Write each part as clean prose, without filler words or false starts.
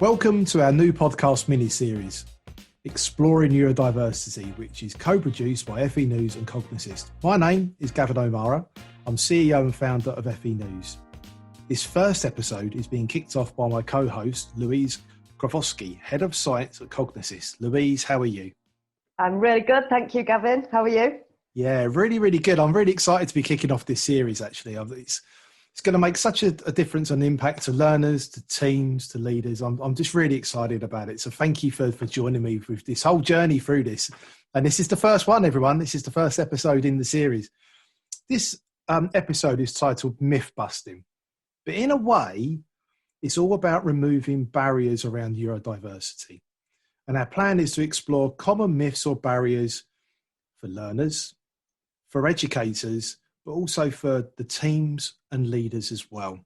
Welcome to our new podcast mini-series, Exploring Neurodiversity, which is co-produced by FE News and Cognassist. My name is Gavin O'Mara. I'm CEO and founder of FE News. This first episode is being kicked off by my co-host, Louise Karwowski, Head of Science at Cognassist. Louise, how are you? I'm really good, thank you, Gavin. How are you? Yeah, really, really good. I'm really excited to be kicking off this series, actually. It's going to make such a difference and impact to learners, to teams, to leaders. I'm just really excited about it. So thank you for joining me with this whole journey through this. And this is the first one, everyone. This is the first episode in the series. This episode is titled Mythbusting. But in a way, it's all about removing barriers around neurodiversity. And our plan is to explore common myths or barriers for learners, for educators, but also for the teams and leaders as well.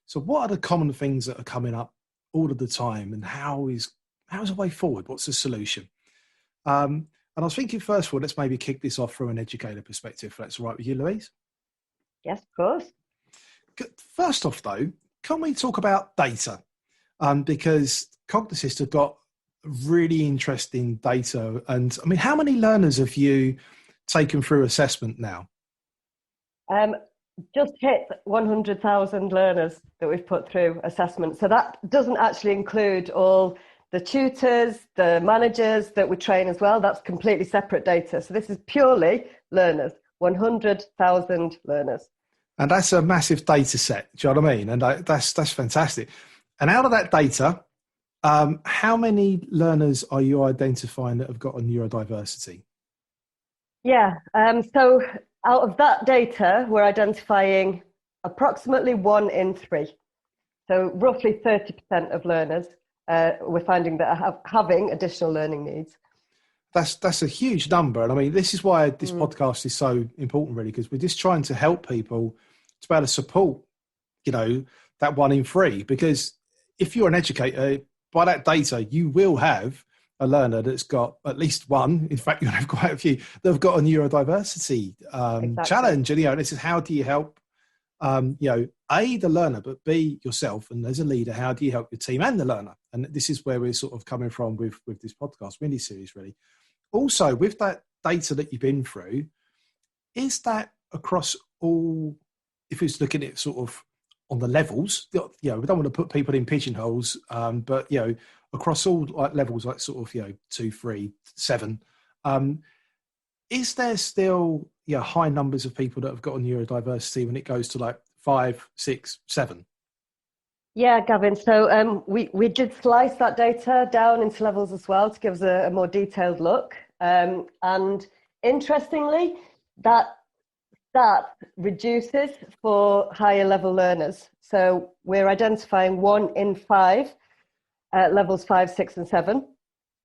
So what are the common things that are coming up all of the time, and how's a way forward? What's the solution? And I was thinking, first of all, let's maybe kick this off from an educator perspective, if that's all right with you, Louise? Yes, of course. First off, though, can we talk about data? Because Cognassist have got really interesting data. And I mean, how many learners have you taken through assessment now? Just hit 100,000 learners that we've put through assessment. So that doesn't actually include all the tutors, the managers that we train as well. That's completely separate data. So this is purely learners, 100,000 learners. And that's a massive data set. Do you know what I mean? And that's fantastic. And out of that data, how many learners are you identifying that have got a neurodiversity? Yeah, so out of that data, we're identifying approximately 1 in 3. So roughly 30% of learners, we're finding that are having additional learning needs. That's a huge number. And I mean, this is why this podcast is so important, really, because we're just trying to help people to be able to support, that 1 in 3. Because if you're an educator, by that data, you will have a learner that's got at least one. In fact, you'll have quite a few that have got a neurodiversity challenge. And, this is how do you help, A, the learner, but B, yourself. And as a leader, how do you help your team and the learner? And this is where we're sort of coming from with this podcast mini-series, really. Also, with that data that you've been through, is that across all, if it's looking at sort of on the levels, we don't want to put people in pigeonholes, but, across all levels, like sort of, 2, 3, 7, is there still high numbers of people that have got a neurodiversity when it goes to like 5, 6, 7? Yeah, Gavin. So we did slice that data down into levels as well to give us a more detailed look. And interestingly, that reduces for higher level learners. So we're identifying 1 in 5 at levels 5, 6, and 7.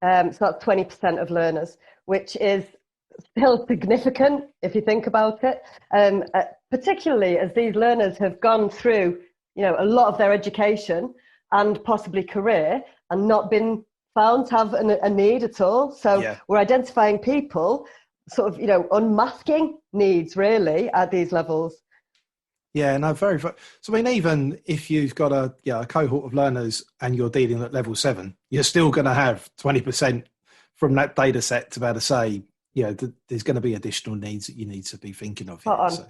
So that's 20% of learners, which is still significant if you think about it, particularly as these learners have gone through, a lot of their education and possibly career and not been found to have a need at all. So we're identifying people sort of, unmasking needs really at these levels. Yeah, no, very. So, I mean, even if you've got a cohort of learners and you're dealing at level 7, you're still going to have 20% from that data set to be able to say, there's going to be additional needs that you need to be thinking of. So.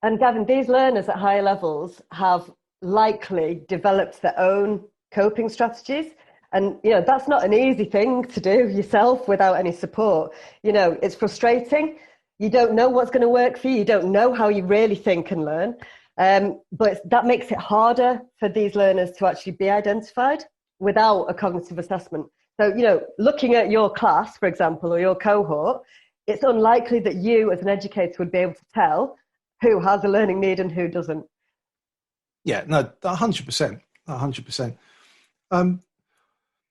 And Gavin, these learners at higher levels have likely developed their own coping strategies. And, that's not an easy thing to do yourself without any support. It's frustrating. You don't know what's going to work for you. You don't know how you really think and learn. But that makes it harder for these learners to actually be identified without a cognitive assessment. So, looking at your class, for example, or your cohort, it's unlikely that you as an educator would be able to tell who has a learning need and who doesn't. Yeah, no, 100%. 100%.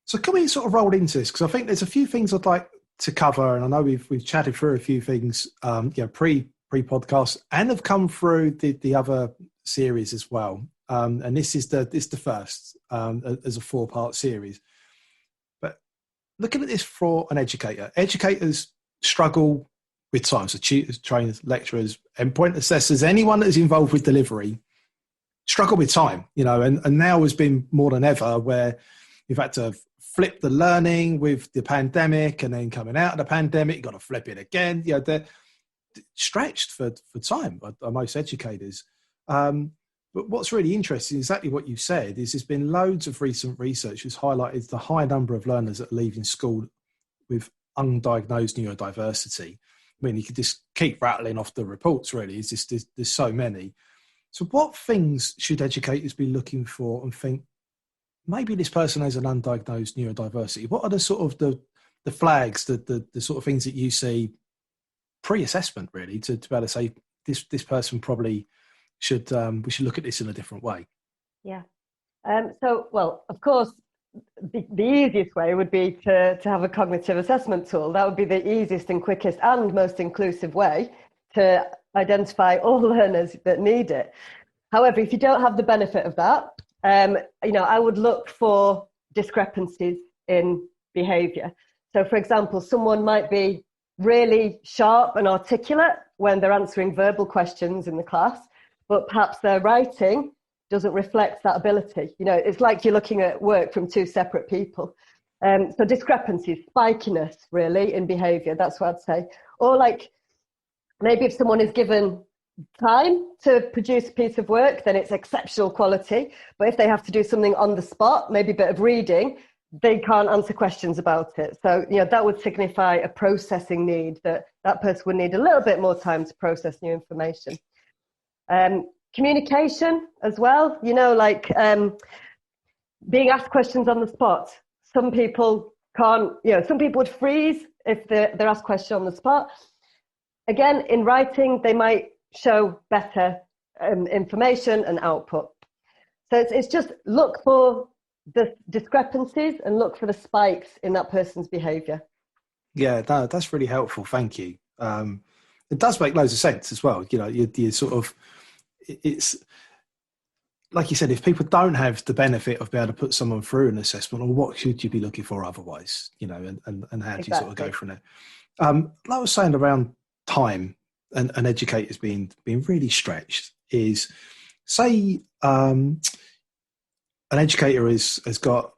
So can we sort of roll into this? Because I think there's a few things I'd like to cover, and I know we've chatted through a few things, pre-podcast, and have come through the other series as well. And this is the first as a 4-part series. But looking at this for an educator, educators struggle with time. So tutors, trainers, lecturers, endpoint assessors, anyone that is involved with delivery struggle with time, and now has been more than ever where we've had to flip the learning with the pandemic, and then coming out of the pandemic, you've got to flip it again. You know, they're stretched for time by most educators. But what's really interesting, exactly what you said, is there's been loads of recent research that's highlighted the high number of learners that are leaving school with undiagnosed neurodiversity. I mean, you could just keep rattling off the reports, really. It's just, there's so many. So what things should educators be looking for and think, maybe this person has an undiagnosed neurodiversity? What are the sort of the flags, the sort of things that you see pre-assessment, really, to be able to say, this person probably should, we should look at this in a different way? Yeah. Well, of course, the easiest way would be to have a cognitive assessment tool. That would be the easiest and quickest and most inclusive way to identify all learners that need it. However, if you don't have the benefit of that, I would look for discrepancies in behaviour. So, for example, someone might be really sharp and articulate when they're answering verbal questions in the class, but perhaps their writing doesn't reflect that ability. You know, it's like you're looking at work from two separate people. So discrepancies, spikiness, really, in behaviour, that's what I'd say. Or like, maybe if someone is given time to produce a piece of work, then it's exceptional quality. But if they have to do something on the spot, maybe a bit of reading, they can't answer questions about it. So, that would signify a processing need, that person would need a little bit more time to process new information. Communication as well, being asked questions on the spot. Some people can't, some people would freeze if they're asked a question on the spot. Again, in writing, they might show better information and output. So it's just look for the discrepancies and look for the spikes in that person's behaviour. Yeah, that's really helpful. Thank you. It does make loads of sense as well. You sort of, it's like you said, if people don't have the benefit of being able to put someone through an assessment, or what should you be looking for otherwise, and how do you sort of go from there? Like I was saying around time and educators being really stretched is, say, an educator has got,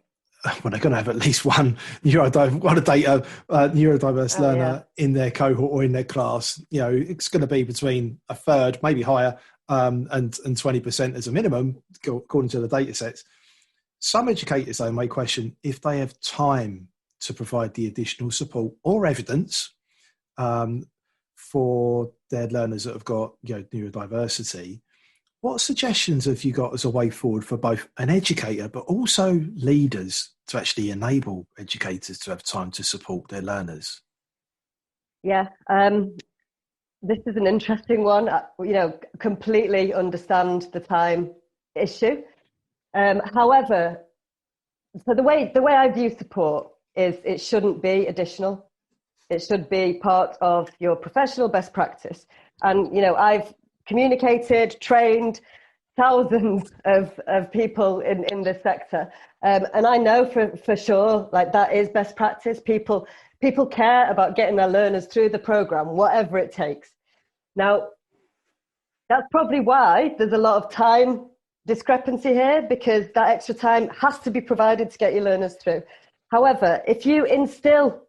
well, they're going to have at least one neurodiverse learner in their cohort or in their class. It's going to be between a third, maybe higher, and 20% as a minimum, according to the data sets. Some educators, though, may question if they have time to provide the additional support or evidence for their learners that have got neurodiversity. What suggestions have you got as a way forward for both an educator but also leaders to actually enable educators to have time to support their learners? Yeah, this is an interesting one. Completely understand the time issue. However, so the way I view support is it shouldn't be additional. It should be part of your professional best practice. And, I've communicated, trained thousands of people in this sector. And I know for sure, like, that is best practice. People care about getting their learners through the program, whatever it takes. Now, that's probably why there's a lot of time discrepancy here, because that extra time has to be provided to get your learners through. However, if you instill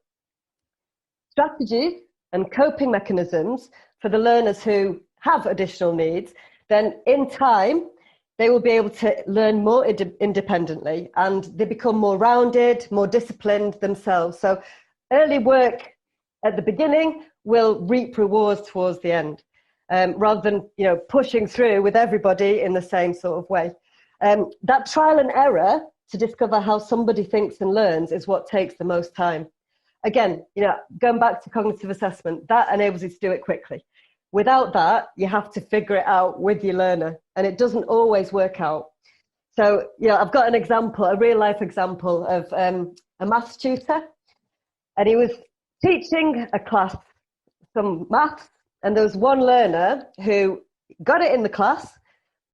strategies and coping mechanisms for the learners who have additional needs, then in time, they will be able to learn more independently, and they become more rounded, more disciplined themselves. So early work at the beginning will reap rewards towards the end, rather than pushing through with everybody in the same sort of way. That trial and error to discover how somebody thinks and learns is what takes the most time. Again, going back to cognitive assessment, that enables you to do it quickly. Without that, you have to figure it out with your learner, and it doesn't always work out. So, I've got an example, a real life example of a maths tutor, and he was teaching a class some maths, and there was one learner who got it in the class,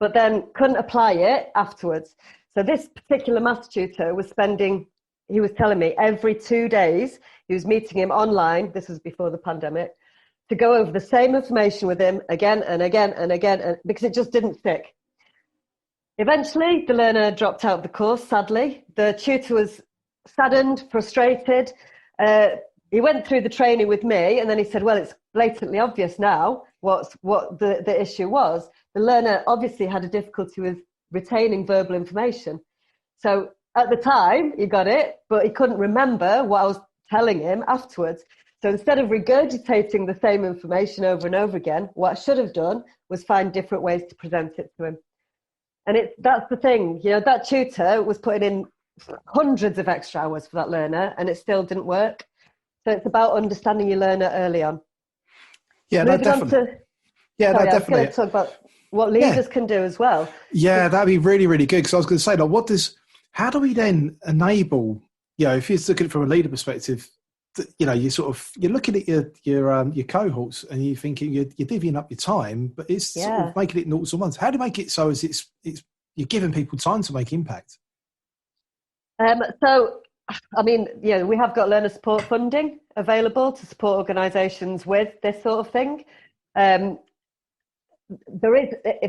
but then couldn't apply it afterwards. So this particular maths tutor was he was telling me every 2 days, he was meeting him online, this was before the pandemic, to go over the same information with him again and again and again, because it just didn't stick. Eventually, the learner dropped out of the course, sadly. The tutor was saddened, frustrated. He went through the training with me, and then he said, well, it's blatantly obvious now what the issue was. The learner obviously had a difficulty with retaining verbal information. So at the time, he got it, but he couldn't remember what I was telling him afterwards. So instead of regurgitating the same information over and over again, what I should have done was find different ways to present it to him. And that's the thing, that tutor was putting in hundreds of extra hours for that learner, and it still didn't work. So it's about understanding your learner early on. Yeah, no, definitely. I was going to talk about what leaders can do as well. Yeah, that'd be really, really good. Because I was going to say, like, how do we then enable, if you're looking at it from a leader perspective, you're looking at your cohorts and you're thinking you're divvying up your time, but it's sort of making it noughts and ones. How do you make it so as it's you're giving people time to make impact? So, I mean, we have got learner support funding available to support organisations with this sort of thing. If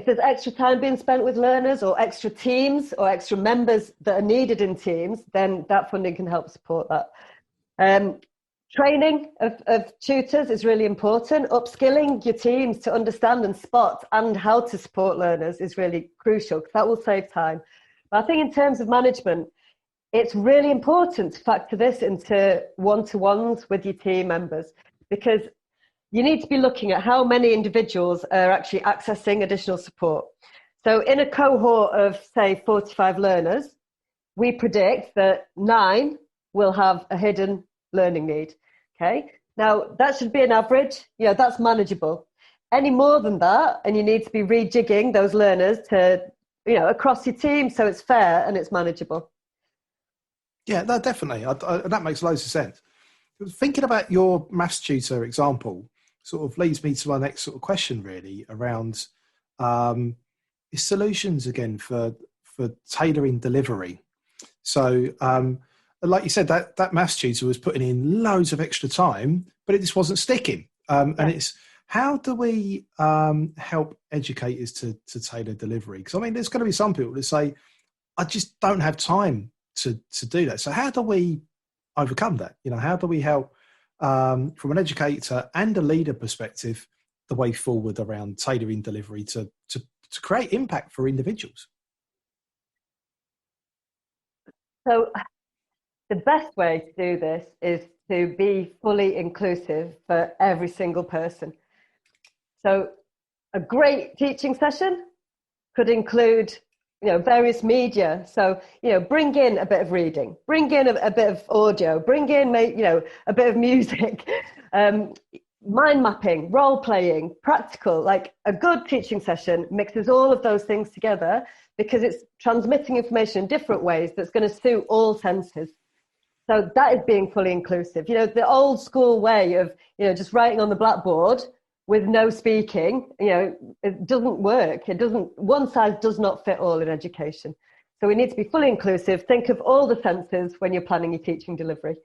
there's extra time being spent with learners, or extra teams or extra members that are needed in teams, then that funding can help support that. Training of tutors is really important. Upskilling your teams to understand and spot and how to support learners is really crucial, because that will save time. But I think in terms of management, it's really important to factor this into one-to-ones with your team members, because you need to be looking at how many individuals are actually accessing additional support. So in a cohort of, say, 45 learners, we predict that 9 will have a hidden learning need. Okay. Now that should be an average. That's manageable. Any more than that, and you need to be rejigging those learners to, across your team, so it's fair and it's manageable. Yeah, no, definitely. That makes loads of sense. Thinking about your maths tutor example sort of leads me to my next sort of question, really, around solutions again for tailoring delivery. So, like you said, that maths tutor was putting in loads of extra time, but it just wasn't sticking. And it's, how do we help educators to tailor delivery? Because, I mean, there's going to be some people that say, I just don't have time to do that. So how do we overcome that? How do we help from an educator and a leader perspective, the way forward around tailoring delivery to create impact for individuals? So the best way to do this is to be fully inclusive for every single person. So a great teaching session could include, various media. So, bring in a bit of reading, bring in a bit of audio, bring in, a bit of music, mind mapping, role playing, practical. Like, a good teaching session mixes all of those things together, because it's transmitting information in different ways that's going to suit all senses. So that is being fully inclusive. The old school way of, just writing on the blackboard with no speaking, it doesn't work. One size does not fit all in education. So we need to be fully inclusive. Think of all the senses when you're planning your teaching delivery.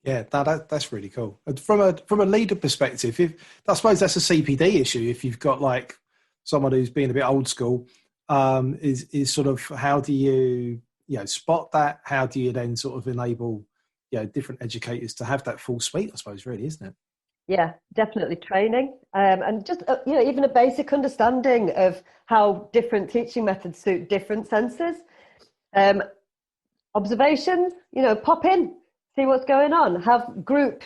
Yeah, that's really cool. From a leader perspective, I suppose that's a CPD issue. If you've got like someone who's being a bit old school, is sort of, how do you spot that? How do you then sort of enable different educators to have that full suite, I suppose, really, isn't it? Yeah, definitely training, and just even a basic understanding of how different teaching methods suit different senses. Observations, pop in, see what's going on. Have group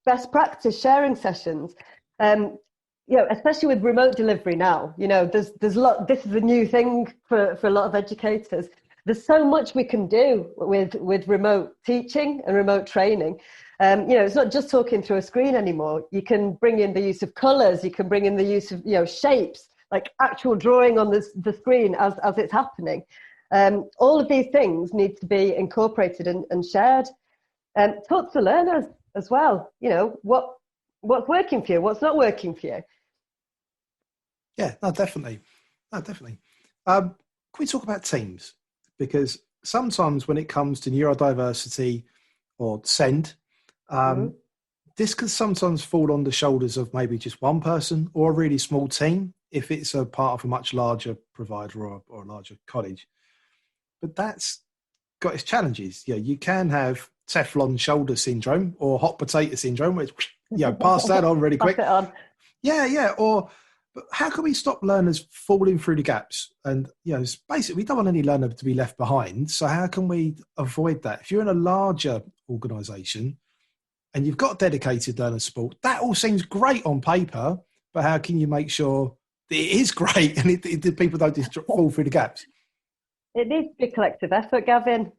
best practice sharing sessions. Especially with remote delivery now. There's a lot. This is a new thing for a lot of educators. There's so much we can do with remote teaching and remote training. It's not just talking through a screen anymore. You can bring in the use of colours. You can bring in the use of shapes, like actual drawing on the screen as it's happening. All of these things need to be incorporated and shared. Talk to learners as well. What's working for you, what's not working for you. Yeah, no, definitely. Can we talk about teams? Because sometimes when it comes to neurodiversity or SEND, this can sometimes fall on the shoulders of maybe just one person or a really small team. if it's a part of a much larger provider or a larger college. But that's got its challenges. Yeah, you can have Teflon shoulder syndrome or hot potato syndrome, which, pass that on really quick. Pass it on. Yeah. But how can we stop learners falling through the gaps? And, basically, we don't want any learner to be left behind. So how can we avoid that? If you're in a larger organisation and you've got dedicated learner support, that all seems great on paper, but how can you make sure that it is great and people don't just fall through the gaps? It needs to be collective effort, Gavin.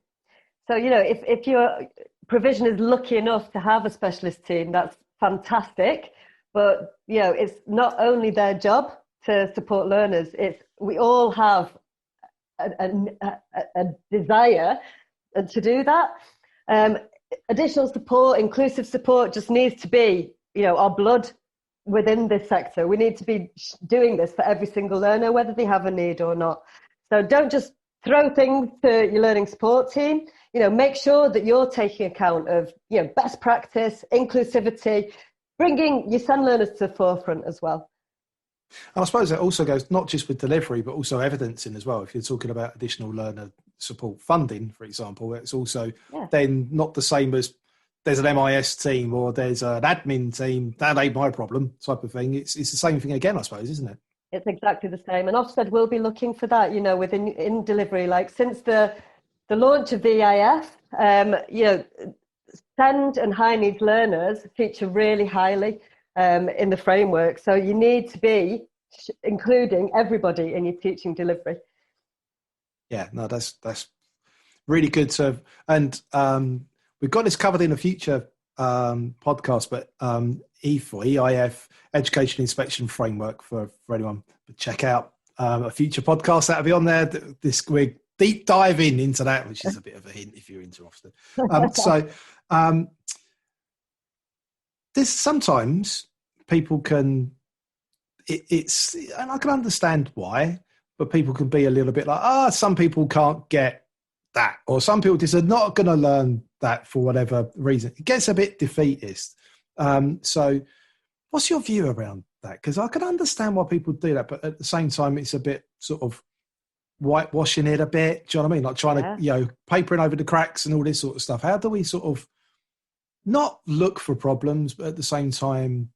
So, if your provision is lucky enough to have a specialist team, that's fantastic. But, it's not only their job to support learners. We all have a desire to do that. Additional support, inclusive support just needs to be, our blood within this sector. We need to be doing this for every single learner, whether they have a need or not. So don't just throw things to your learning support team. Make sure that you're taking account of, best practice, inclusivity, bringing your SEND learners to the forefront as well. And I suppose it also goes not just with delivery, but also evidencing as well. If you're talking about additional learner support funding, for example, it's also then not the same as there's an MIS team or there's an admin team. That ain't my problem type of thing. It's the same thing again, I suppose, isn't it? It's exactly the same. And Ofsted will be looking for that, in delivery. Like since the launch of the EIF, SEND and high needs learners feature really highly in the framework. So you need to be including everybody in your teaching delivery. Yeah, no, that's really good. And we've got this covered in a future podcast, but EIF, Education Inspection Framework for anyone to check out a future podcast that'll be on there. We're deep diving into that, which is a bit of a hint if you're into Ofsted. There's sometimes people can, and I can understand why, but people can be a little bit like, some people can't get that, or some people just are not going to learn that for whatever reason. It gets a bit defeatist. So what's your view around that? Because I can understand why people do that, but at the same time, it's a bit sort of whitewashing it a bit. Do you know what I mean? Like trying to, papering over the cracks and all this sort of stuff. How do we sort of not look for problems, but at the same time,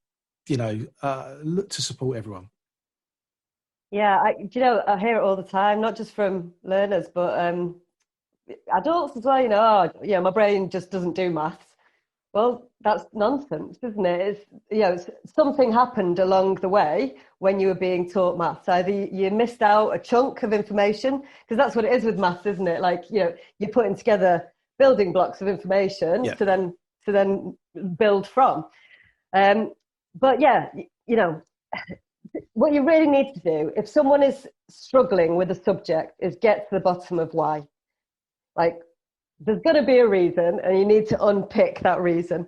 look to support everyone? Yeah, I hear it all the time, not just from learners, but adults as well. My brain just doesn't do maths. Well, that's nonsense, isn't it? It's, something happened along the way when you were being taught maths. Either you missed out a chunk of information, because that's what it is with maths, isn't it? Like, you're putting together building blocks of information to then build from. But what you really need to do, if someone is struggling with a subject, is get to the bottom of why. Like, there's going to be a reason, and you need to unpick that reason.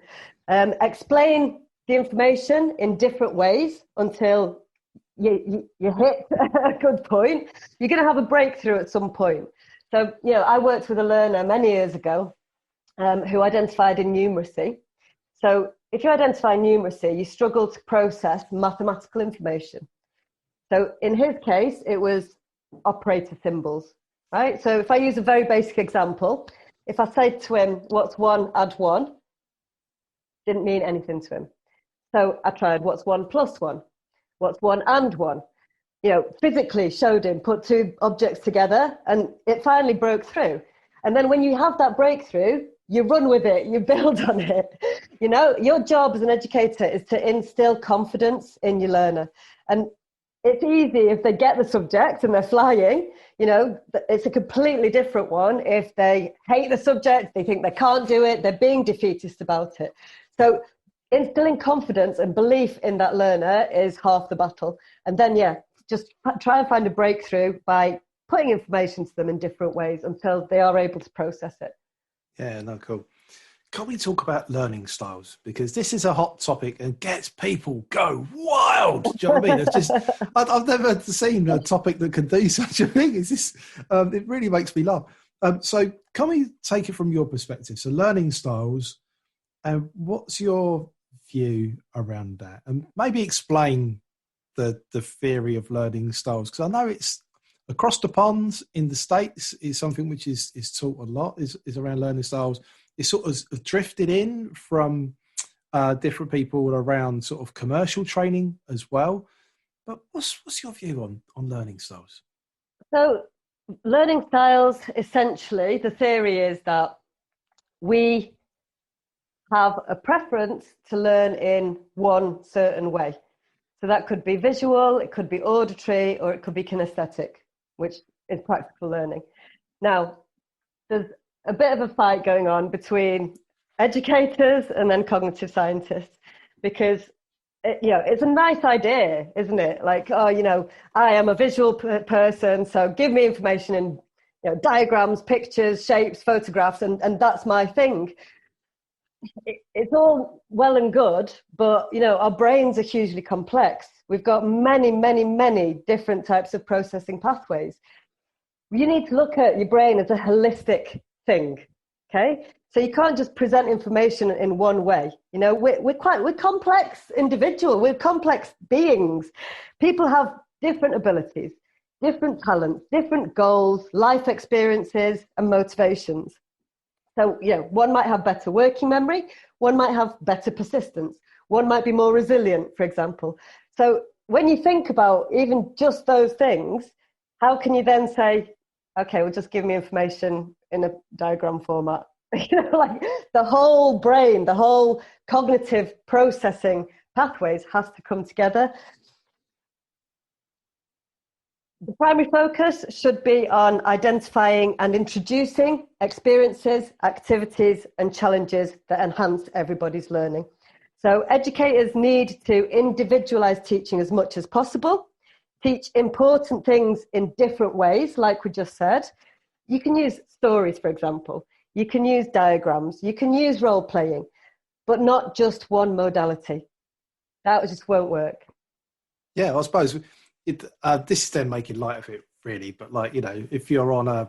Explain the information in different ways until you hit a good point. You're going to have a breakthrough at some point. So, I worked with a learner many years ago who identified in numeracy. So if you identify numeracy, you struggle to process mathematical information. So in his case, it was operator symbols, right? So if I use a very basic example, if I say to him, what's 1 add 1? Didn't mean anything to him. So I tried, what's 1 plus 1? What's 1 and 1? Physically showed him, put two objects together, and it finally broke through. And then when you have that breakthrough, you run with it, you build on it. Your job as an educator is to instill confidence in your learner. And it's easy if they get the subject and they're flying. It's a completely different one if they hate the subject, they think they can't do it, they're being defeatist about it. So instilling confidence and belief in that learner is half the battle. And then, just try and find a breakthrough by putting information to them in different ways until they are able to process it. Yeah, no, cool. Can we talk about learning styles? Because this is a hot topic and gets people go wild. Do you know what I mean? It's just, I've never seen a topic that can do such a thing. It's just, it really makes me laugh. So can we take it from your perspective? So learning styles, and what's your view around that? And maybe explain the theory of learning styles? Because I know it's across the pond in the States is something which is taught a lot, is around learning styles. It's sort of drifted in from different people around sort of commercial training as well. But what's your view on learning styles? So learning styles, essentially, the theory is that we have a preference to learn in one certain way. So that could be visual, it could be auditory, or it could be kinesthetic, which is practical learning. Now, there's a bit of a fight going on between educators and then cognitive scientists, because it's a nice idea, isn't it? Like, I am a visual person, so give me information in diagrams, pictures, shapes, photographs, and that's my thing. It's all well and good, but our brains are hugely complex. We've got many, many, many different types of processing pathways. You need to look at your brain as a holistic thing, okay? So you can't just present information in one way. We're complex individuals. We're complex beings. People have different abilities, different talents, different goals, life experiences, and motivations. So, one might have better working memory, one might have better persistence, one might be more resilient, for example. So when you think about even just those things, how can you then say, okay, well, just give me information in a diagram format? Like the whole brain, the whole cognitive processing pathways has to come together. The primary focus should be on identifying and introducing experiences, activities, and challenges that enhance everybody's learning. So educators need to individualize teaching as much as possible, teach important things in different ways, like we just said. You can use stories, for example. You can use diagrams. You can use role playing, but not just one modality. That just won't work. Yeah, I suppose this is then making light of it, really. But if you're on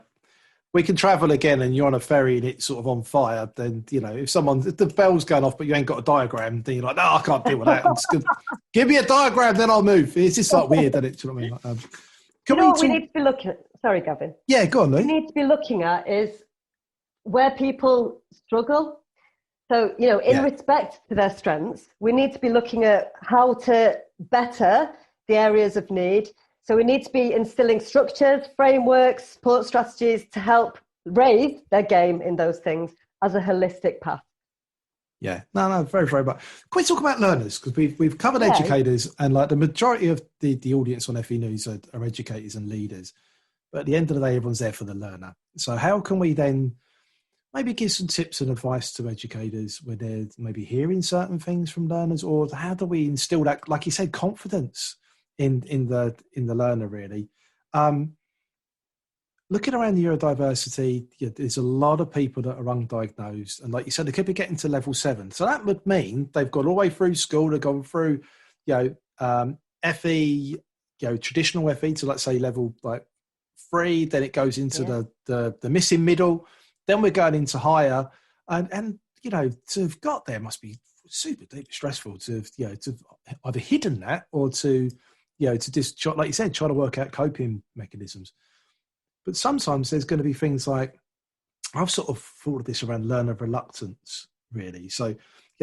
we can travel again and you're on a ferry and it's sort of on fire, then, if the bell's going off but you ain't got a diagram, then you're like, no, I can't deal with that. Give me a diagram, then I'll move. It's just like weird, isn't it? Do you know what I mean? We need to be looking at? Sorry, Gavin. Yeah, go on, Lou. We need to be looking at is where people struggle. So, in respect to their strengths, we need to be looking at how to better the areas of need. So we need to be instilling structures, frameworks, support strategies to help raise their game in those things as a holistic path. Yeah, no, very, very much. Can we talk about learners? Because we've covered educators, and the majority of the audience on FE News are educators and leaders. But at the end of the day, everyone's there for the learner. So how can we then maybe give some tips and advice to educators when they're maybe hearing certain things from learners, or how do we instill that, like you said, confidence in the learner, really? Looking around neurodiversity, there's a lot of people that are undiagnosed, and like you said, they could be getting to level 7. So that would mean they've gone all the way through school, they've gone through FE, traditional FE to, let's say, level 3, then it goes into the missing middle, then we're going into higher, and to have got there must be super deeply stressful to have to either hidden that or to just, like you said, try to work out coping mechanisms. But sometimes there's going to be things like, I've sort of thought of this around learner reluctance, really. So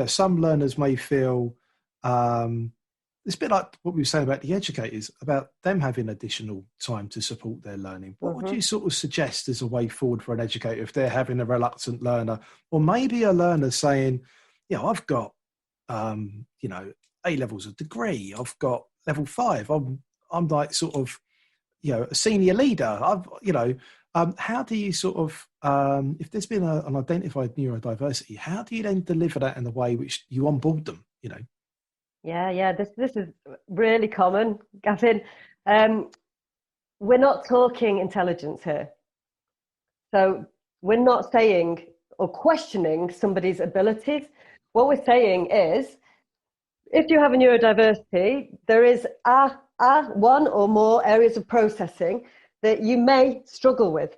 some learners may feel it's a bit like what we were saying about the educators, about them having additional time to support their learning. What would you sort of suggest as a way forward for an educator if they're having a reluctant learner, or maybe a learner saying, I've got, A levels, a degree, I've got level 5, I'm like sort of, a senior leader. How do you sort of, if there's been an identified neurodiversity, how do you then deliver that in a way which you onboard them, Yeah, this is really common, Gavin. We're not talking intelligence here. So we're not saying or questioning somebody's abilities. What we're saying is, if you have a neurodiversity, there is one or more areas of processing that you may struggle with.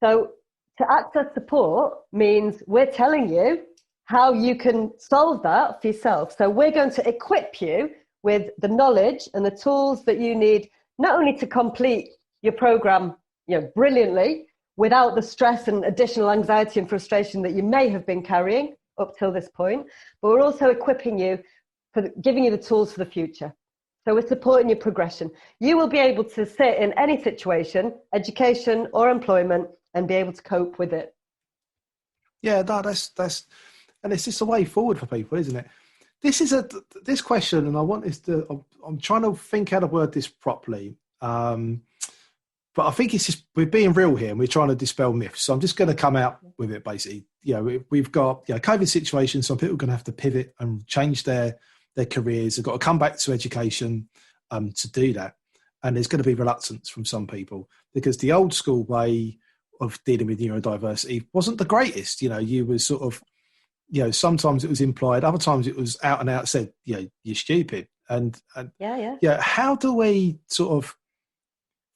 So to access support means we're telling you how you can solve that for yourself. So we're going to equip you with the knowledge and the tools that you need, not only to complete your program, brilliantly, without the stress and additional anxiety and frustration that you may have been carrying up till this point, but we're also equipping you for giving you the tools for the future. So we're supporting your progression. You will be able to sit in any situation, education or employment, and be able to cope with it. Yeah, no, that's, and it's just a way forward for people, isn't it? This question, and I'm trying to think how to word this properly. But I think it's just, we're being real here and we're trying to dispel myths. So I'm just going to come out with it basically. We've got, COVID situation. Some people are going to have to pivot and change their careers. They've got to come back to education to do that. And there's going to be reluctance from some people because the old school way of dealing with neurodiversity wasn't the greatest. You were sort of, sometimes it was implied, other times it was out and out said, you're stupid. And how do we sort of,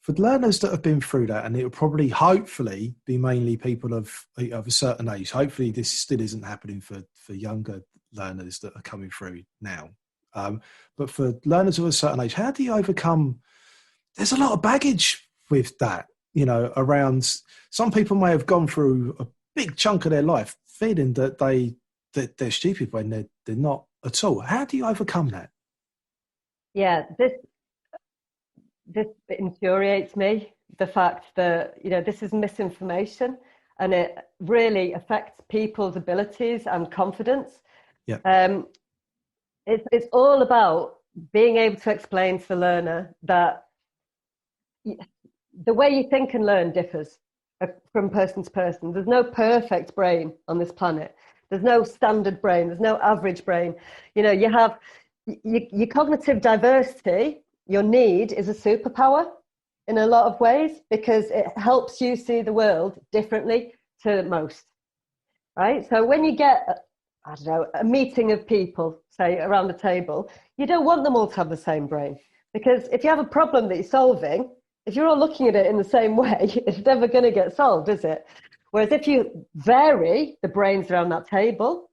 for learners that have been through that, and it will probably, hopefully, be mainly people of a certain age. Hopefully, this still isn't happening for younger learners that are coming through now. But for learners of a certain age, how do you overcome? There's a lot of baggage with that, around. Some people may have gone through a big chunk of their life feeling that they're stupid when they're not at all. How do you overcome that? Yeah, this infuriates me, the fact that, this is misinformation and it really affects people's abilities and confidence. Yeah. It's all about being able to explain to the learner that the way you think and learn differs from person to person. There's no perfect brain on this planet. There's no standard brain. There's no average brain. You have your cognitive diversity. Your need is a superpower in a lot of ways because it helps you see the world differently to most, right? So when you get, a meeting of people, say, around a table, you don't want them all to have the same brain because if you have a problem that you're solving, if you're all looking at it in the same way, it's never going to get solved, is it? Whereas if you vary the brains around that table,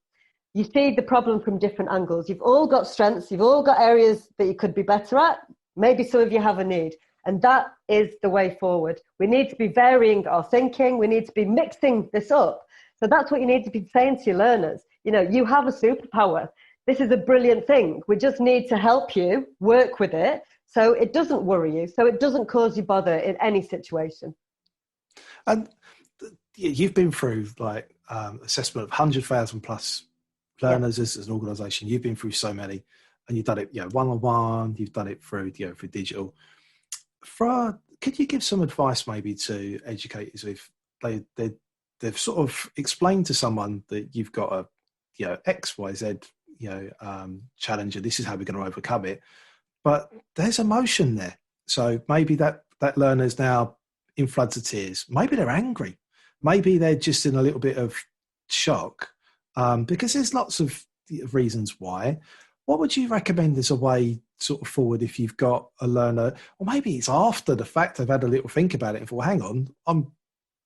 you see the problem from different angles. You've all got strengths. You've all got areas that you could be better at. Maybe some of you have a need. And that is the way forward. We need to be varying our thinking. We need to be mixing this up. So that's what you need to be saying to your learners. You have a superpower. This is a brilliant thing. We just need to help you work with it so it doesn't worry you, so it doesn't cause you bother in any situation. And you've been through assessment of 100,000 plus learners as an organisation. You've been through so many. And you've done it, one-on-one. You've done it through digital. Could you give some advice maybe to educators if they've sort of explained to someone that you've got a X, Y, Z, challenge, and this is how we're going to overcome it, but there's emotion there. So maybe that learner's now in floods of tears. Maybe they're angry. Maybe they're just in a little bit of shock because there's lots of reasons why. What would you recommend as a way sort of forward if you've got a learner, or maybe it's after the fact they've had a little think about it and thought, hang on, I'm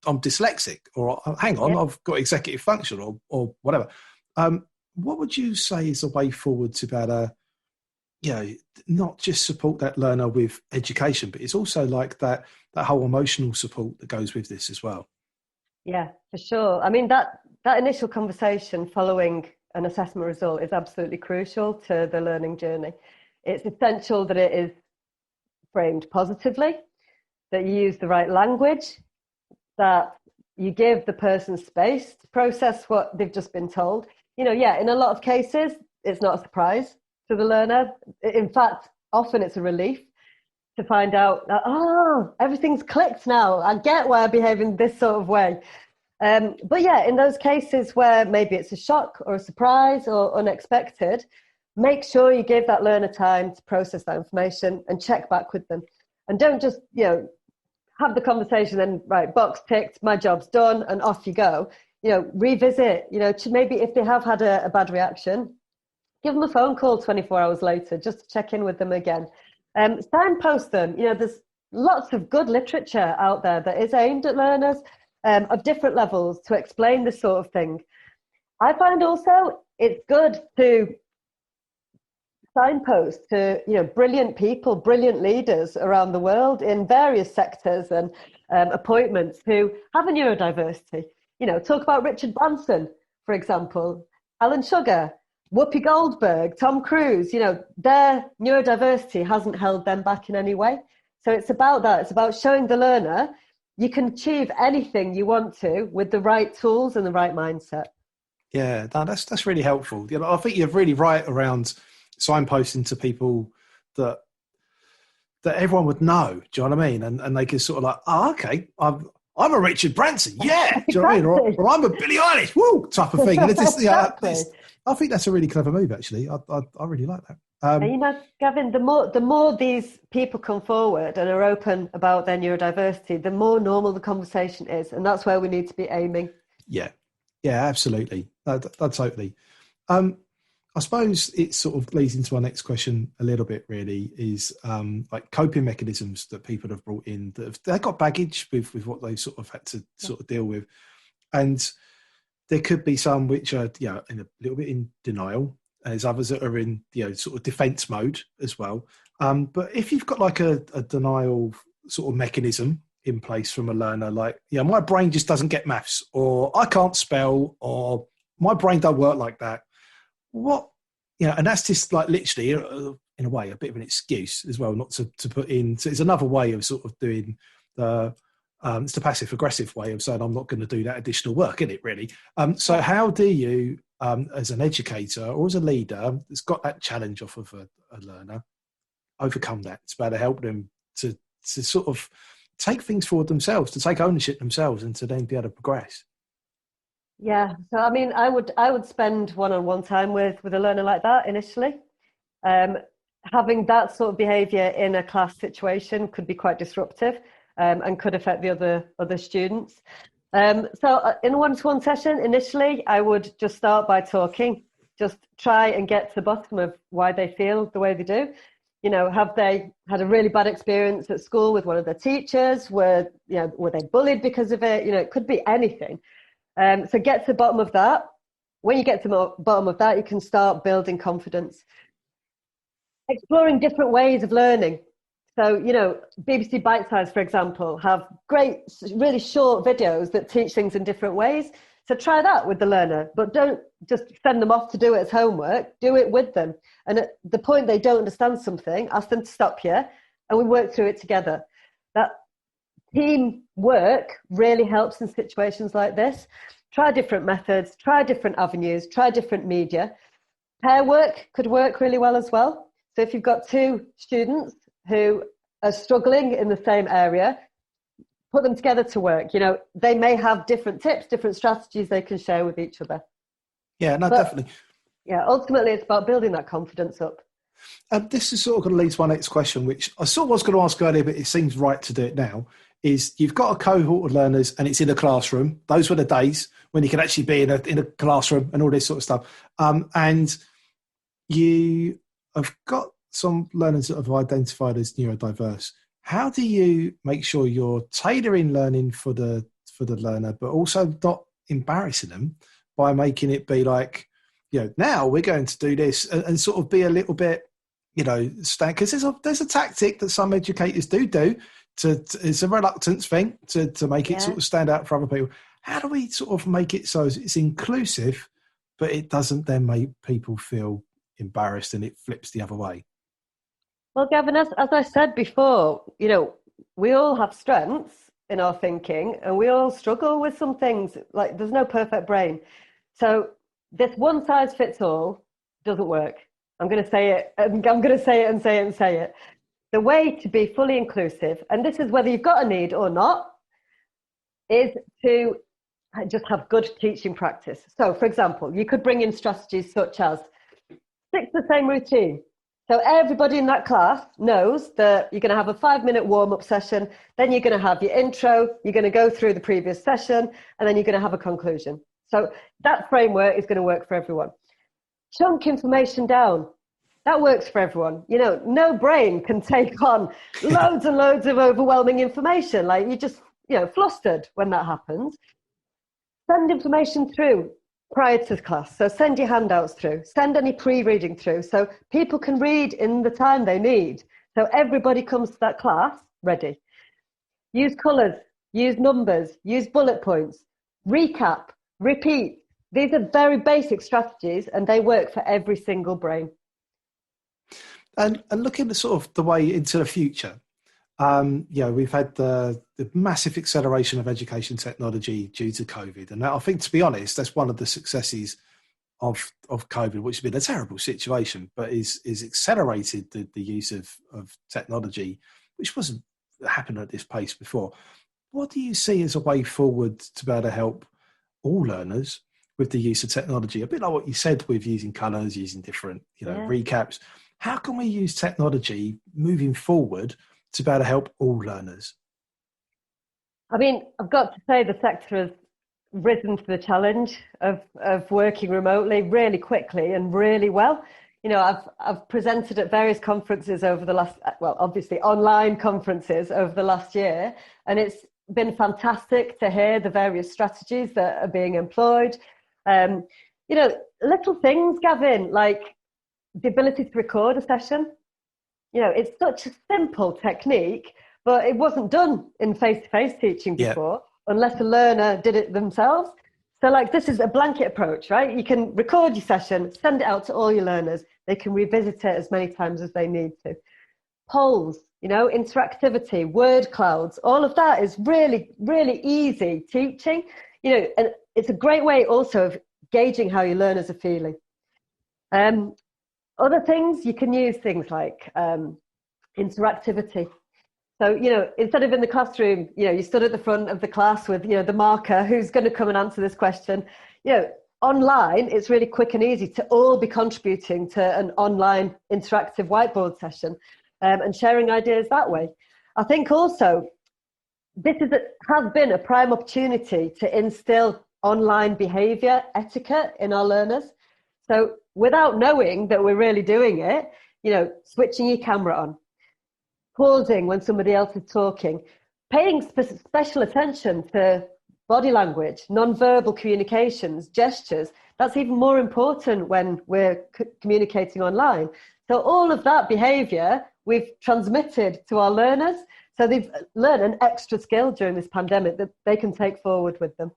dyslexic, or hang on, I've got executive function or whatever. What would you say is a way forward to better, not just support that learner with education, but it's also like that whole emotional support that goes with this as well? Yeah, for sure. I mean, that initial conversation following an assessment result is absolutely crucial to the learning journey. It's essential that it is framed positively, that you use the right language, that you give the person space to process what they've just been told. In a lot of cases, it's not a surprise to the learner. In fact, often it's a relief to find out that, everything's clicked now. I get why I behave in this sort of way. But in those cases where maybe it's a shock or a surprise or unexpected, make sure you give that learner time to process that information and check back with them. And don't just, have the conversation and right, box ticked, my job's done, and off you go. Revisit, maybe if they have had a bad reaction, give them a phone call 24 hours later, just to check in with them again. Signpost them. There's lots of good literature out there that is aimed at learners of different levels to explain this sort of thing. I find also it's good to signpost to, brilliant people, brilliant leaders around the world in various sectors and appointments who have a neurodiversity. Talk about Richard Branson, for example, Alan Sugar, Whoopi Goldberg, Tom Cruise. Their neurodiversity hasn't held them back in any way. So it's about that. It's about showing the learner you can achieve anything you want to with the right tools and the right mindset. Yeah, no, that's really helpful. I think you're really right around signposting to people that everyone would know. Do you know what I mean? And they can sort of like, okay, I'm a Richard Branson, yeah. Do you know what I mean? Or I'm a Billie Eilish, woo, type of thing. And it's just, Exactly. I think that's a really clever move, actually. I really like that. Gavin, the more these people come forward and are open about their neurodiversity, the more normal the conversation is, and that's where we need to be aiming. Yeah, absolutely. Totally. I suppose it sort of leads into our next question a little bit. Really, is like coping mechanisms that people have brought in that they've got baggage with what they sort of had to sort of deal with, and there could be some which are in a little bit in denial. There's others that are in sort of defense mode as well. But if you've got like a denial sort of mechanism in place from a learner, like my brain just doesn't get maths, or I can't spell, or my brain don't work like that. What and that's just like literally in a way a bit of an excuse as well, not to put in. So it's another way of sort of doing the it's the passive aggressive way of saying I'm not going to do that additional work, isn't it? Really. So how do you as an educator or as a leader that's got that challenge off of a learner overcome that? It's about to help them to sort of take things forward themselves, to take ownership themselves, and to then be able to progress. Yeah, so I mean, I would spend one-on-one time with a learner like that initially. Having that sort of behaviour in a class situation could be quite disruptive and could affect the other students. So in a one-to-one session, initially, I would just start by talking, just try and get to the bottom of why they feel the way they do. Have they had a really bad experience at school with one of their teachers? Were they bullied because of it? It could be anything. So get to the bottom of that. When you get to the bottom of that, you can start building confidence. Exploring different ways of learning. So, BBC Bite Size, for example, have great, really short videos that teach things in different ways. So try that with the learner, but don't just send them off to do it as homework. Do it with them. And at the point they don't understand something, ask them to stop here and we work through it together. That team work really helps in situations like this. Try different methods, try different avenues, try different media. Pair work could work really well as well. So if you've got two students who are struggling in the same area, put them together to work. They may have different tips, different strategies they can share with each other. Yeah, no, definitely. Yeah, ultimately it's about building that confidence up. This is sort of going to lead to my next question, which I sort of was going to ask earlier, but it seems right to do it now, is you've got a cohort of learners and it's in a classroom. Those were the days when you could actually be in a classroom and all this sort of stuff. And you have got some learners that have identified as neurodiverse. How do you make sure you're tailoring learning for the learner, but also not embarrassing them by making it be like, now we're going to do this and sort of be a little bit, stand, because there's a tactic that some educators do it's a reluctance thing to make it sort of stand out for other people. How do we sort of make it so it's inclusive, but it doesn't then make people feel embarrassed and it flips the other way? Well, Gavin, as I said before, we all have strengths in our thinking and we all struggle with some things. Like there's no perfect brain. So this one size fits all doesn't work. I'm going to say it. I'm going to say it and say it and say it. The way to be fully inclusive, and this is whether you've got a need or not, is to just have good teaching practice. So, for example, you could bring in strategies such as stick to the same routine. So everybody in that class knows that you're going to have a 5-minute warm-up session, then you're going to have your intro, you're going to go through the previous session, and then you're going to have a conclusion. So that framework is going to work for everyone. Chunk information down. That works for everyone. No brain can take on loads and loads of overwhelming information. Like you're just, flustered when that happens. Send information through. prior to the class. So send your handouts through, send any pre-reading through so people can read in the time they need. So everybody comes to that class ready. Use colours, use numbers, use bullet points, recap, repeat. These are very basic strategies and they work for every single brain. And looking at sort of the way into the future, we've had the massive acceleration of education technology due to COVID. And I think, to be honest, that's one of the successes of COVID, which has been a terrible situation, but is accelerated the use of technology, which wasn't happening at this pace before. What do you see as a way forward to be able to help all learners with the use of technology? A bit like what you said with using colours, using different, recaps. How can we use technology moving forward to be able to help all learners? I mean, I've got to say the sector has risen to the challenge of working remotely really quickly and really well. I've presented at various conferences over the last, obviously online conferences over the last year, and it's been fantastic to hear the various strategies that are being employed. Little things, Gavin, like the ability to record a session. It's such a simple technique, but it wasn't done in face-to-face teaching before, unless a learner did it themselves. So this is a blanket approach, right? You can record your session, send it out to all your learners. They can revisit it as many times as they need to. Polls, interactivity, word clouds, all of that is really, really easy teaching. And it's a great way also of gauging how your learners are feeling. Other things, you can use things like interactivity. So, instead of in the classroom, you stood at the front of the class with, the marker, who's going to come and answer this question? Online, it's really quick and easy to all be contributing to an online interactive whiteboard session and sharing ideas that way. I think also this has been a prime opportunity to instill online behaviour etiquette in our learners. So without knowing that we're really doing it, switching your camera on, pausing when somebody else is talking, paying special attention to body language, non-verbal communications, gestures. That's even more important when we're communicating online. So all of that behaviour we've transmitted to our learners. So they've learned an extra skill during this pandemic that they can take forward with them.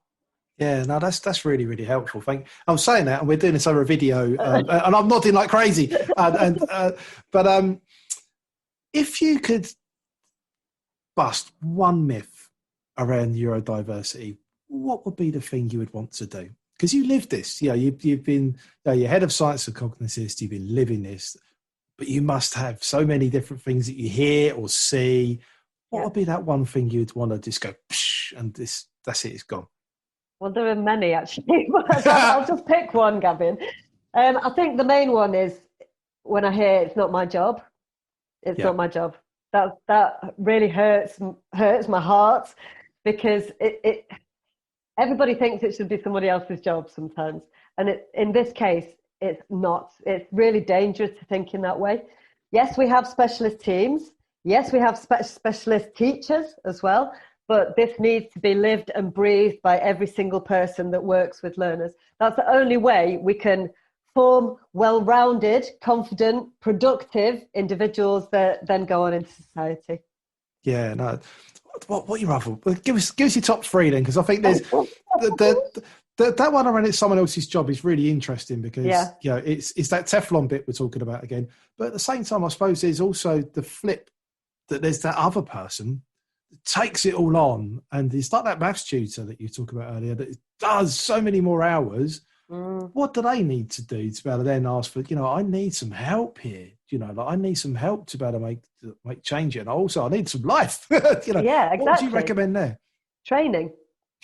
Yeah, no, that's really, really helpful. I'm saying that, and we're doing this over a video, and I'm nodding like crazy. But if you could bust one myth around neurodiversity, what would be the thing you would want to do? Because you live this, you've been, you're head of science and cognassist, you've been living this, but you must have so many different things that you hear or see. What would be that one thing you'd want to just go, psh, and that's it, it's gone? Well, there are many actually, but I'll just pick one, Gavin. I think the main one is when I hear it's not my job. It's not my job. That really hurts my heart, because it everybody thinks it should be somebody else's job sometimes, and in this case it's not. It's really dangerous to think in that way. Yes, we have specialist teams. Yes, we have specialist teachers as well. But this needs to be lived and breathed by every single person that works with learners. That's the only way we can form well-rounded, confident, productive individuals that then go on into society. Yeah, no. What you rather? Give us your top three then, because I think there's that one around it's someone else's job is really interesting, because it's that Teflon bit we're talking about again. But at the same time, I suppose there's also the flip, that there's that other person takes it all on, and it's like that maths tutor that you talked about earlier that does so many more hours. What do they need to do to be able to then ask for, I need some help here, I need some help to be able to make change it, and also I need some life. Yeah, exactly. What would you recommend there? Training.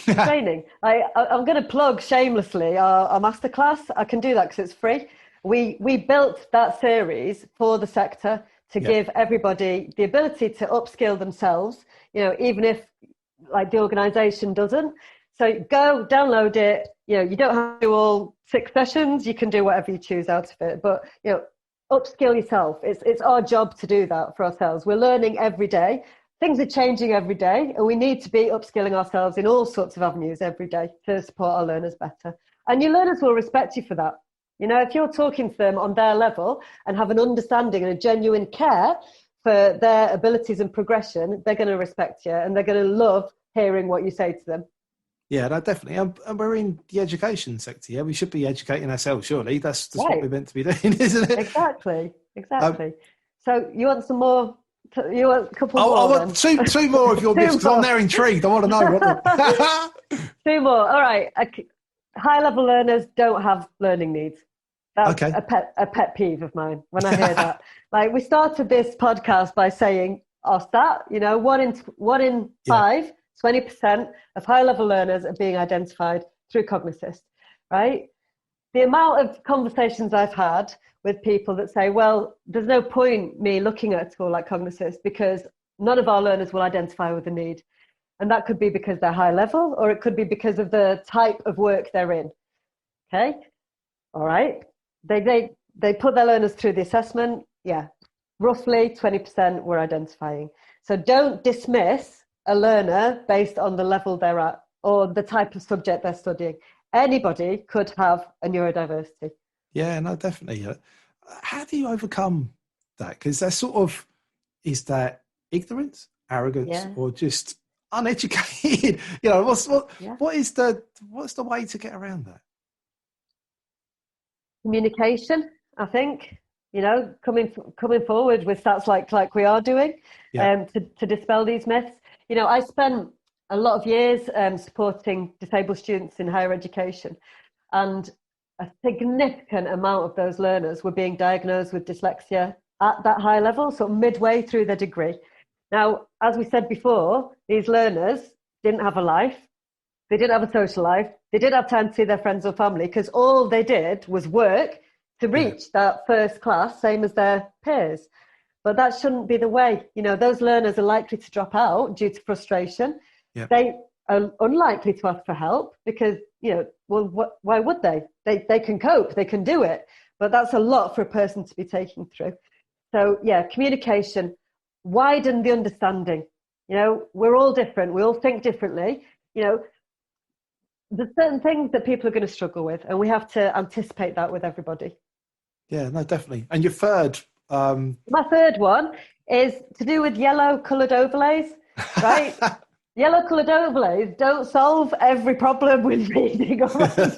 I'm going to plug shamelessly our masterclass. I can do that because it's free. We built that series for the sector to give everybody the ability to upskill themselves, even if the organisation doesn't. So go download it. You don't have to do all 6 sessions. You can do whatever you choose out of it. But, upskill yourself. It's our job to do that for ourselves. We're learning every day. Things are changing every day, and we need to be upskilling ourselves in all sorts of avenues every day to support our learners better. And your learners will respect you for that. You know, if you're talking to them on their level and have an understanding and a genuine care for their abilities and progression, they're going to respect you and they're going to love hearing what you say to them. Yeah, no, definitely. And we're in the education sector. Yeah, we should be educating ourselves. Surely that's right. What we're meant to be doing, isn't it? Exactly. So you want some more? You want a couple more? I want two more of your myths because I'm now intrigued. I want to know what. Two more. All right. High-level learners don't have learning needs. That's okay. a pet peeve of mine when I hear that. Like, we started this podcast by saying our stat, you know, one in five, 20% of high-level learners are being identified through Cognassist, right? The amount of conversations I've had with people that say, well, there's no point me looking at a tool like Cognassist because none of our learners will identify with a need. And that could be because they're high level, or it could be because of the type of work they're in. Okay. All right. They put their learners through the assessment. Yeah. Roughly 20% were identifying. So don't dismiss a learner based on the level they're at or the type of subject they're studying. Anybody could have a neurodiversity. Yeah, no, definitely. How do you overcome that? Because that's sort of, is that ignorance, arrogance, or just uneducated? You know, what's the way to get around that? Communication, I think. You know, coming forward with stats like we are doing, to dispel these myths. You know, I spent a lot of years supporting disabled students in higher education, and a significant amount of those learners were being diagnosed with dyslexia at that high level, so midway through their degree. Now, as we said before, these learners didn't have a life, they didn't have a social life, they didn't have time to see their friends or family because all they did was work to reach that first class, same as their peers. But that shouldn't be the way. You know, those learners are likely to drop out due to frustration. Yeah. They are unlikely to ask for help because, you know, well, why would they? They can cope, they can do it. But that's a lot for a person to be taking through. So, yeah, communication, widen the understanding. You know, we're all different. We all think differently. You know, there's certain things that people are going to struggle with, and we have to anticipate that with everybody. Yeah, no, definitely. And your third... My third one is to do with yellow coloured overlays, right? Yellow coloured overlays don't solve every problem with reading or writing,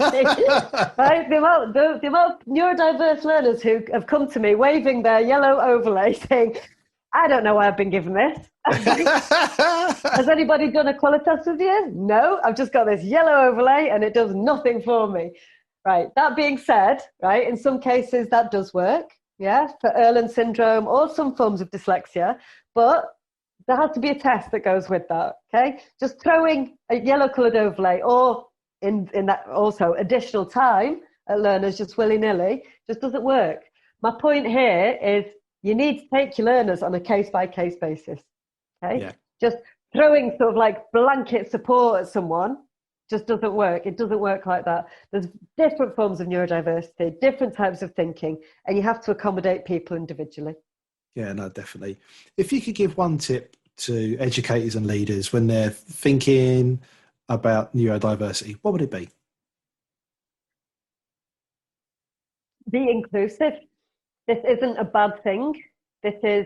right? The amount of neurodiverse learners who have come to me waving their yellow overlay saying, I don't know why I've been given this. Has anybody done a Qualitas with you? No, I've just got this yellow overlay and it does nothing for me. Right, that being said, right, in some cases that does work, yeah, for Erland syndrome or some forms of dyslexia, but there has to be a test that goes with that, okay? Just throwing a yellow coloured overlay or in that also additional time at learners just willy-nilly just doesn't work. My point here is you need to take your learners on a case-by-case basis, okay? Yeah. Just throwing sort of like blanket support at someone just doesn't work. It doesn't work like that. There's different forms of neurodiversity, different types of thinking, and you have to accommodate people individually. Yeah, no, definitely. If you could give one tip to educators and leaders when they're thinking about neurodiversity, what would it be? Be inclusive. This isn't a bad thing. This is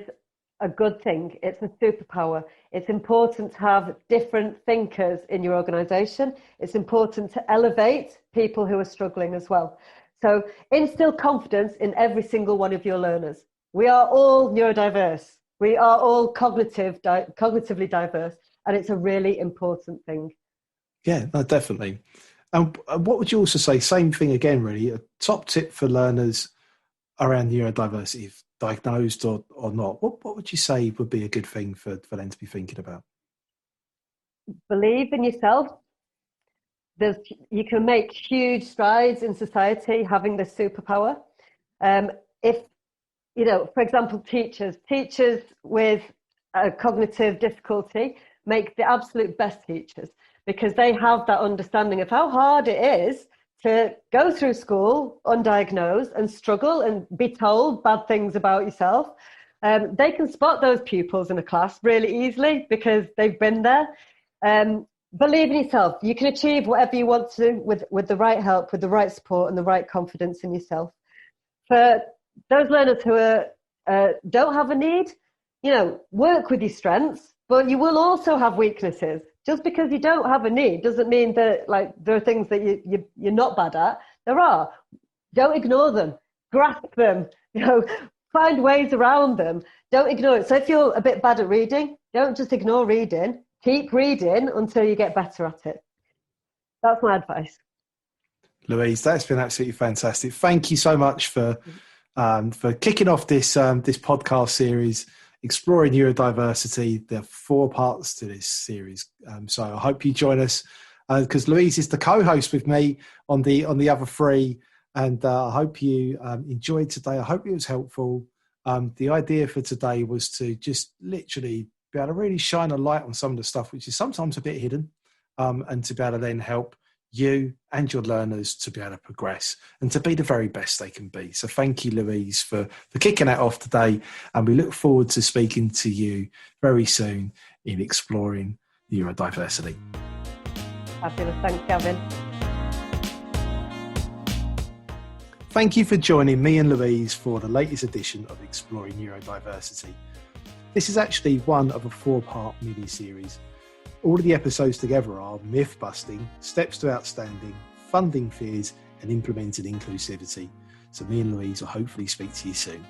a good thing. It's a superpower. It's important to have different thinkers in your organisation. It's important to elevate people who are struggling as well. So instill confidence in every single one of your learners. We are all neurodiverse. We are all cognitively diverse, and it's a really important thing. Yeah, no, definitely. And what would you also say? Same thing again, really. A top tip for learners around neurodiversity, diagnosed or not. What would you say would be a good thing for them to be thinking about? Believe in yourself. You can make huge strides in society having this superpower. If, you know, for example, teachers with a cognitive difficulty make the absolute best teachers because they have that understanding of how hard it is to go through school undiagnosed and struggle and be told bad things about yourself. They can spot those pupils in a class really easily because they've been there. believe in yourself. You can achieve whatever you want to with the right help, with the right support and the right confidence in yourself. For those learners who don't have a need, work with your strengths, but you will also have weaknesses. Just because you don't have a need doesn't mean that there are things that you're not bad at. There are. Don't ignore them. Grasp them. Find ways around them. Don't ignore it. So if you're a bit bad at reading, don't just ignore reading. Keep reading until you get better at it. That's my advice. Louise, that's been absolutely fantastic. Thank you so much for kicking off this podcast series, Exploring Neurodiversity. There are 4 parts to this series, so I hope you join us because Louise is the co-host with me on the other 3, and I hope you enjoyed today. I hope it was helpful. The idea for today was to just literally be able to really shine a light on some of the stuff which is sometimes a bit hidden, and to be able to then help you and your learners to be able to progress and to be the very best they can be. So thank you, Louise, for kicking that off today. And we look forward to speaking to you very soon in Exploring Neurodiversity. Fabulous. Thanks, Gavin. Thank you for joining me and Louise for the latest edition of Exploring Neurodiversity. This is actually one of a 4-part mini-series. All of the episodes together are Mythbusting, Steps to Outstanding, Funding Fears, and Implementing Inclusivity. So me and Louise will hopefully speak to you soon.